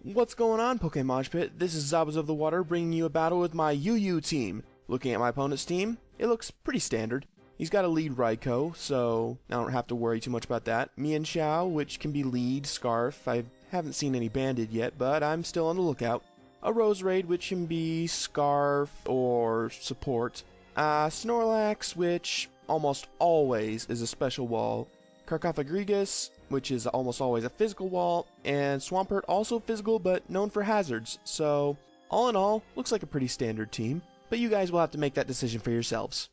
What's going on, PokeMoshPit? This is ZabuzaoftheWater bringing you a battle with my UU team. Looking at my opponent's team, it looks pretty standard. He's got a lead Raikou, so I don't have to worry too much about that. Mian Xiao, which can be lead, Scarf. I haven't seen any Banded yet, but I'm still on the lookout. A Roserade, which can be Scarf or Support. Snorlax, which almost always is a special wall. Cai278, which is almost always a physical wall, and Swampert, also physical but known for hazards. So, all in all, looks like a pretty standard team, but you guys will have to make that decision for yourselves.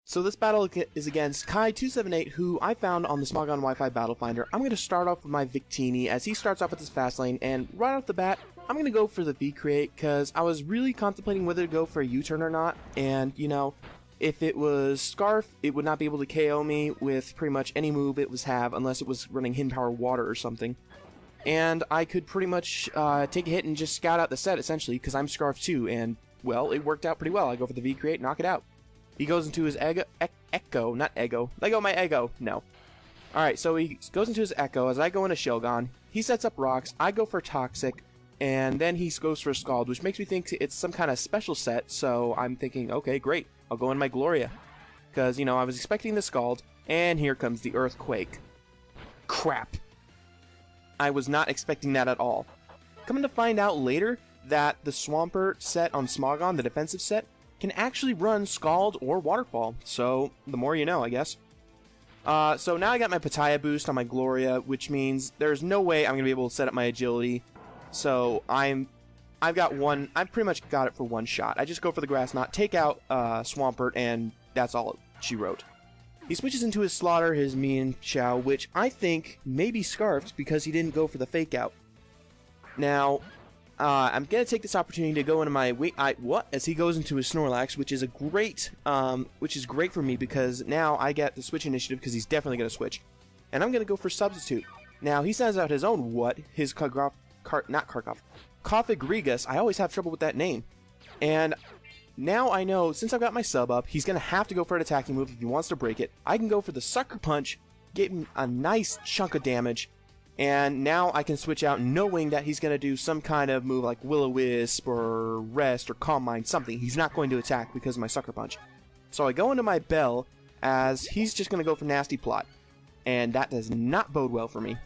So this battle is against Cai278, who I found on the Smogon Wi-Fi Battle Finder. I'm going to start off with my Victini, as he starts off with his fast lane, and right off the bat, I'm going to go for the V-Create, because I was really contemplating whether to go for a U-turn or not, and, you know, if it was Scarf, it would not be able to KO me with pretty much any move it was have, unless it was running Hidden Power Water or something. And I could pretty much take a hit and just scout out the set, essentially, because I'm Scarf too, and, well, it worked out pretty well. I go for the V-Create, knock it out. He goes into his Echo, not Ego. Let go of my Ego, no. Alright, so he goes into his Echo, as I go into Shelgon. He sets up rocks, I go for Toxic, and then he goes for Scald, which makes me think it's some kind of special set, so I'm thinking, okay, great. I'll go in my Gloria, because, you know, I was expecting the Scald, and here comes the Earthquake. Crap. I was not expecting that at all. Coming to find out later that the Swampert set on Smogon, the defensive set, can actually run Scald or Waterfall, so the more you know, I guess. So now I got my Pataya boost on my Gloria, which means there's no way I'm going to be able to set up my Agility, so I've pretty much got it for one shot. I just go for the Grass Knot, take out Swampert, and that's all she wrote. He switches into his Slaughter, his Mian Xiao, which I think may be Scarfed because he didn't go for the Fake Out. Now, I'm going to take this opportunity to go into my as he goes into his Snorlax, which is great for me because now I get the switch initiative because he's definitely going to switch. And I'm going to go for Substitute. Now, he sends out his own his Cofagrigus. I always have trouble with that name. And now I know, since I've got my sub up, he's going to have to go for an attacking move if he wants to break it. I can go for the Sucker Punch, get him a nice chunk of damage, and now I can switch out knowing that he's going to do some kind of move like Will-O-Wisp or Rest or Calm Mind, something. He's not going to attack because of my Sucker Punch. So I go into my Bell, as he's just going to go for Nasty Plot, and that does not bode well for me.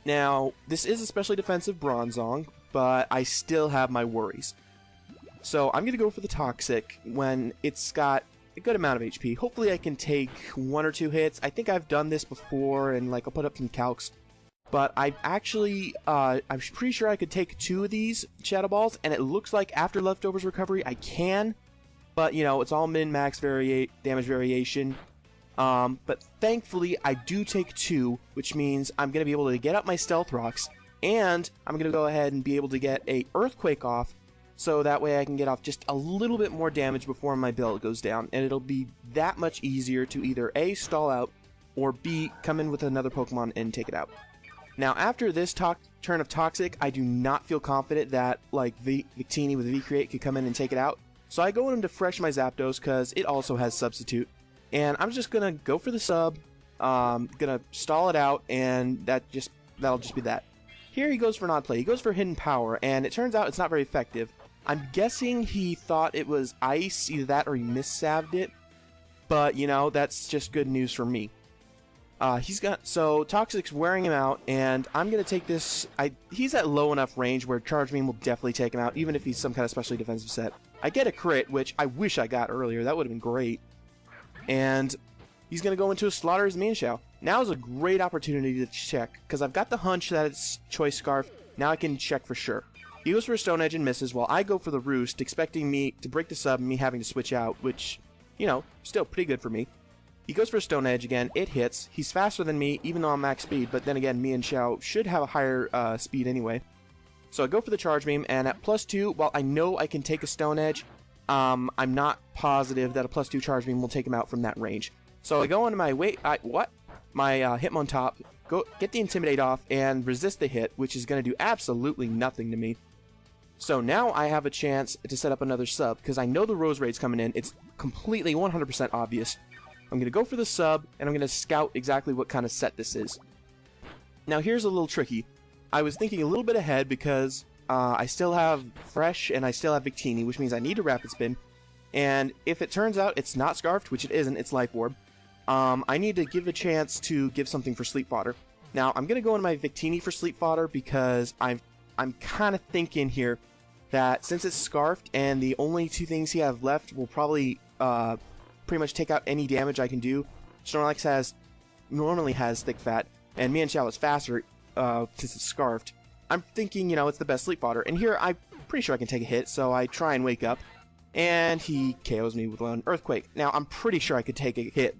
Now, this is a specially defensive Bronzong, but I still have my worries. So I'm going to go for the Toxic when it's got a good amount of HP. Hopefully I can take 1 or 2 hits. I think I've done this before, and like I'll put up some calcs. But I've actually, I'm pretty sure I could take 2 of these Shadow Balls, and it looks like after Leftovers Recovery I can. But, you know, it's all min-max damage variation. But thankfully, I do take 2, which means I'm going to be able to get up my Stealth Rocks, and I'm going to go ahead and be able to get a Earthquake off, so that way I can get off just a little bit more damage before my build goes down, and it'll be that much easier to either A, stall out, or B, come in with another Pokemon and take it out. Now, after this turn of Toxic, I do not feel confident that, like, Victini with V-Create could come in and take it out, so I go in to fresh my Zapdos, because it also has Substitute. And I'm just gonna go for the sub, gonna stall it out, and that'll just be that. Here he goes for non-play. He goes for Hidden Power, and it turns out it's not very effective. I'm guessing he thought it was Ice, either that or he miss-saved it, but, you know, that's just good news for me. So Toxic's wearing him out, and I'm gonna take this. He's at low enough range where Charge Beam will definitely take him out, even if he's some kind of specially defensive set. I get a crit, which I wish I got earlier. That would have been great. And he's going to go into a Slaughter his Mian Xiao. Now is a great opportunity to check, because I've got the hunch that it's Choice Scarf. Now I can check for sure. He goes for a Stone Edge and misses, while I go for the Roost, expecting me to break the sub and me having to switch out, which, you know, still pretty good for me. He goes for a Stone Edge again, it hits. He's faster than me, even though I'm max speed, but then again, Mian Xiao should have a higher speed anyway. So I go for the Charge Beam, and at +2, while I know I can take a Stone Edge, I'm not positive that a +2 Charge Beam will take him out from that range. So I go into my Hitmontop, get the Intimidate off, and resist the hit, which is going to do absolutely nothing to me. So now I have a chance to set up another sub, because I know the Roserade's coming in. It's completely 100% obvious. I'm going to go for the sub, and I'm going to scout exactly what kind of set this is. Now here's a little tricky. I was thinking a little bit ahead because I still have Fresh and I still have Victini, which means I need a Rapid Spin. And if it turns out it's not Scarfed, which it isn't, it's Life Orb, I need to give a chance to give something for Sleep Fodder. Now, I'm going to go into my Victini for Sleep Fodder because I'm kind of thinking here that since it's Scarfed and the only two things he have left will probably pretty much take out any damage I can do. Snorlax normally has Thick Fat, and Mienshao is faster because it's Scarfed. I'm thinking, it's the best Sleep Fodder. And here, I'm pretty sure I can take a hit, so I try and wake up. And he KOs me with an Earthquake. Now, I'm pretty sure I could take a hit,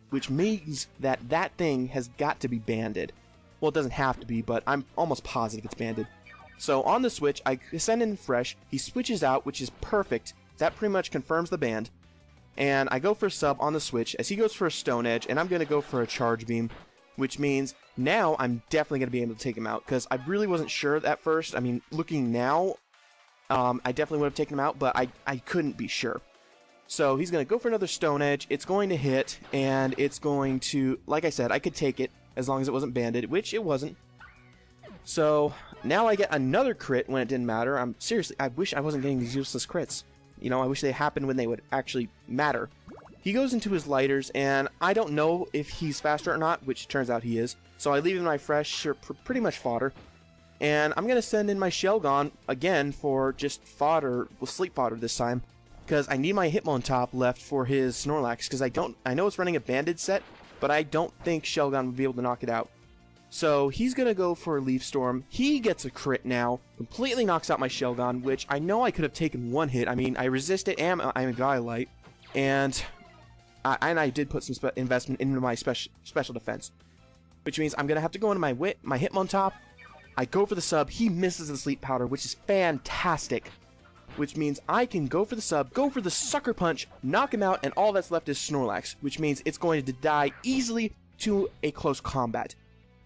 which means that that thing has got to be banded. Well, it doesn't have to be, but I'm almost positive it's banded. So on the switch, I send in Fresh. He switches out, which is perfect. That pretty much confirms the band. And I go for a sub on the switch as he goes for a Stone Edge, and I'm going to go for a Charge Beam, which means now I'm definitely going to be able to take him out, because I really wasn't sure at first. I mean, looking now, I definitely would have taken him out, but I couldn't be sure. So he's going to go for another Stone Edge. It's going to hit, and it's going to, like I said, I could take it as long as it wasn't banded, which it wasn't. So now I get another crit when it didn't matter. Seriously, I wish I wasn't getting these useless crits. I wish they happened when they would actually matter. He goes into his lighters, and I don't know if he's faster or not, which turns out he is. So I leave him my Fresh, pretty much fodder. And I'm going to send in my Shelgon again for just fodder, Sleep Fodder this time. Because I need my Hitmontop left for his Snorlax, because I know it's running a banded set, but I don't think Shelgon would be able to knock it out. So he's going to go for a Leaf Storm. He gets a crit now, completely knocks out my Shelgon, which I know I could have taken one hit. I mean, I resist it and I'm a Guy-Light, and I did put some investment into my special defense, which means I'm going to have to go into my Hitmontop. I go for the sub. He misses the Sleep Powder, which is fantastic, which means I can go for the sub, go for the Sucker Punch, knock him out, and all that's left is Snorlax, which means it's going to die easily to a close combat.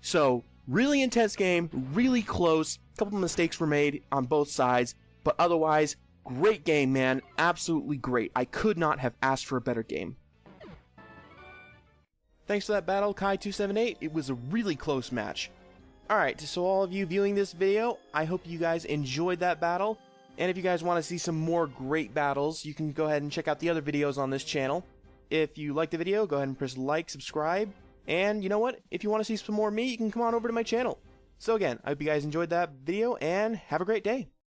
So, really intense game, really close, a couple of mistakes were made on both sides, but otherwise, great game, man, absolutely great. I could not have asked for a better game. Thanks for that battle, Cai278, it was a really close match. Alright, so all of you viewing this video, I hope you guys enjoyed that battle, and if you guys want to see some more great battles, you can go ahead and check out the other videos on this channel. If you liked the video, go ahead and press like, subscribe, and you know what? If you want to see some more of me, you can come on over to my channel. So again, I hope you guys enjoyed that video, and have a great day.